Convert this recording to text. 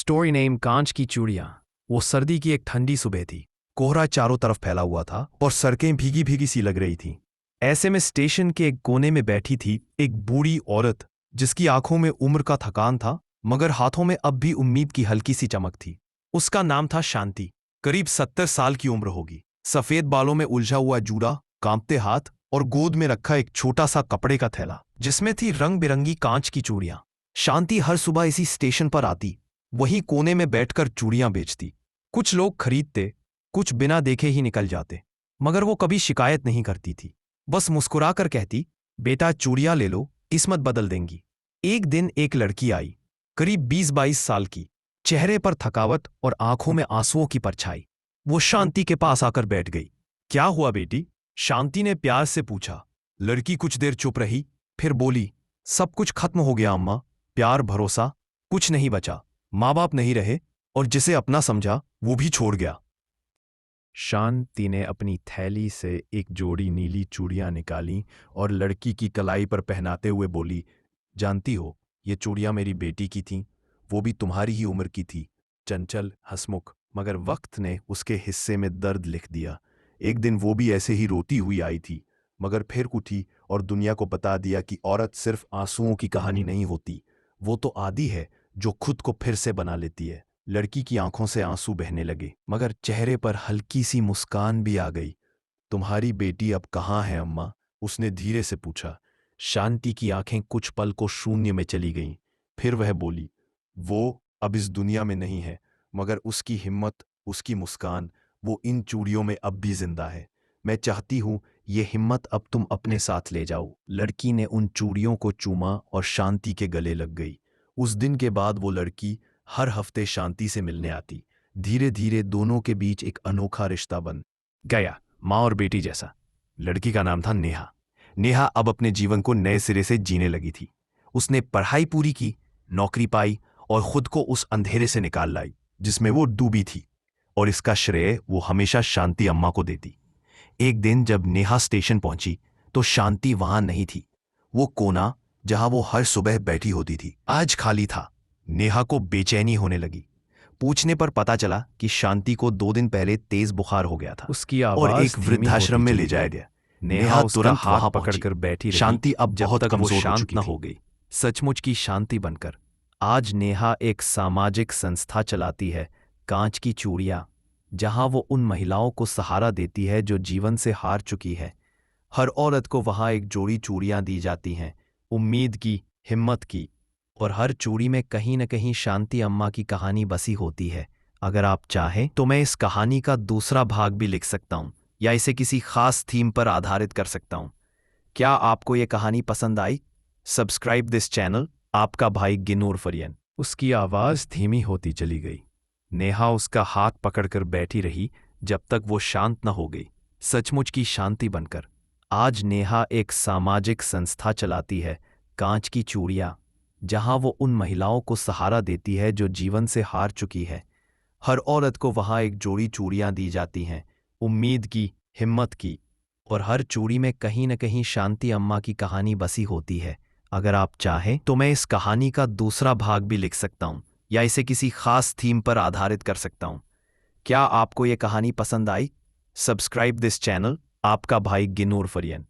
Story name कांच की चूड़ियां। वो सर्दी की एक ठंडी सुबह थी। कोहरा चारों तरफ फैला हुआ था और सड़कें भीगी भीगी सी लग रही थीं। ऐसे में स्टेशन के एक कोने में बैठी थी एक बूढ़ी औरत, जिसकी आंखों में उम्र का थकान था, मगर हाथों में अब भी उम्मीद की हल्की सी चमक थी। उसका नाम था शांति। करीब 70 साल की उम्र होगी। सफेद बालों में उलझा हुआ जूड़ा, कांपते हाथ और गोद में रखा एक छोटा सा कपड़े का थैला, जिसमें थी रंग बिरंगी कांच की चूड़ियां। शांति हर सुबह इसी स्टेशन पर आती, वहीं कोने में बैठकर चूड़ियां बेचती। कुछ लोग खरीदते, कुछ बिना देखे ही निकल जाते, मगर वो कभी शिकायत नहीं करती थी। बस मुस्कुराकर कहती, बेटा चूड़ियां ले लो, किस्मत बदल देंगी। एक दिन एक लड़की आई, करीब 20-22 साल की, चेहरे पर थकावट और आंखों में आंसुओं की परछाई। वो शांति के पास आकर बैठ गई। क्या हुआ बेटी? शांति ने प्यार से पूछा। लड़की कुछ देर चुप रही, फिर बोली, सब कुछ खत्म हो गया अम्मा। प्यार, भरोसा, कुछ नहीं बचा। माँ बाप नहीं रहे और जिसे अपना समझा वो भी छोड़ गया। शांति ने अपनी थैली से एक जोड़ी नीली चूड़ियां निकाली और लड़की की कलाई पर पहनाते हुए बोली, जानती हो, ये चूड़ियां मेरी बेटी की थीं, वो भी तुम्हारी ही उम्र की थी, चंचल, हंसमुख। मगर वक्त ने उसके हिस्से में दर्द लिख दिया। एक दिन वो भी ऐसे ही रोती हुई आई थी, मगर फिर उठी और दुनिया को बता दिया कि औरत सिर्फ आंसुओं की कहानी नहीं होती, वो तो आदी है जो खुद को फिर से बना लेती है। लड़की की आंखों से आंसू बहने लगे, मगर चेहरे पर हल्की सी मुस्कान भी आ गई। तुम्हारी बेटी अब कहाँ है अम्मा? उसने धीरे से पूछा। शांति की आंखें कुछ पल को शून्य में चली गईं। फिर वह बोली, वो अब इस दुनिया में नहीं है, मगर उसकी हिम्मत, उसकी मुस्कान, वो इन चूड़ियों में अब भी जिंदा है। मैं चाहती हूं ये हिम्मत अब तुम अपने साथ ले जाओ। लड़की ने उन चूड़ियों को चूमा और शांति के गले लग गई। उस दिन के बाद वो लड़की हर हफ्ते शांति से मिलने आती। धीरे धीरे दोनों के बीच एक अनोखा रिश्ता बन गया, माँ और बेटी जैसा। लड़की का नाम था नेहा। नेहा अब अपने जीवन को नए सिरे से जीने लगी थी। उसने पढ़ाई पूरी की, नौकरी पाई और खुद को उस अंधेरे से निकाल लाई जिसमें वो डूबी थी। और इसका श्रेय वो हमेशा शांति अम्मा को देती। एक दिन जब नेहा स्टेशन पहुंची तो शांति वहां नहीं थी। वो कोना जहां वो हर सुबह बैठी होती थी, आज खाली था। नेहा को बेचैनी होने लगी। पूछने पर पता चला कि शांति को 2 दिन पहले तेज बुखार हो गया था। उसकी और आवाज एक वृद्धाश्रम में ले जाया गया। नेहा उसका तुरंत हाथ वहां पकड़कर बैठी रही, शांति अब जब बहुत तक वो कमजोर हो शांत चुकी न थी। हो गई। सचमुच की शांति बनकर आज नेहा एक सामाजिक संस्था चलाती है, कांच की चूड़ियां, जहां वो उन महिलाओं को सहारा देती है जो जीवन से हार चुकी है। हर औरत को वहां एक जोड़ी चूड़ियां दी जाती हैं, उम्मीद की, हिम्मत की, और हर चूड़ी में कहीं न कहीं शांति अम्मा की कहानी बसी होती है। अगर आप चाहें तो मैं इस कहानी का दूसरा भाग भी लिख सकता हूं, या इसे किसी खास थीम पर आधारित कर सकता हूं। क्या आपको ये कहानी पसंद आई? Subscribe this channel. आपका भाई गिनूर फरियन। उसकी आवाज धीमी होती चली गई। नेहा उसका हाथ पकड़कर बैठी रही जब तक वो शांत न हो गई। सचमुच की शांति बनकर आज नेहा एक सामाजिक संस्था चलाती है, कांच की चूड़ियां, जहां वो उन महिलाओं को सहारा देती है जो जीवन से हार चुकी है। हर औरत को वहां एक जोड़ी चूड़ियां दी जाती हैं, उम्मीद की, हिम्मत की, और हर चूड़ी में कहीं न कहीं शांति अम्मा की कहानी बसी होती है। अगर आप चाहें तो मैं इस कहानी का दूसरा भाग भी लिख सकता हूं, या इसे किसी खास थीम पर आधारित कर सकता हूं। क्या आपको ये कहानी पसंद आई? Subscribe this channel. आपका भाई गिनूर फरियन।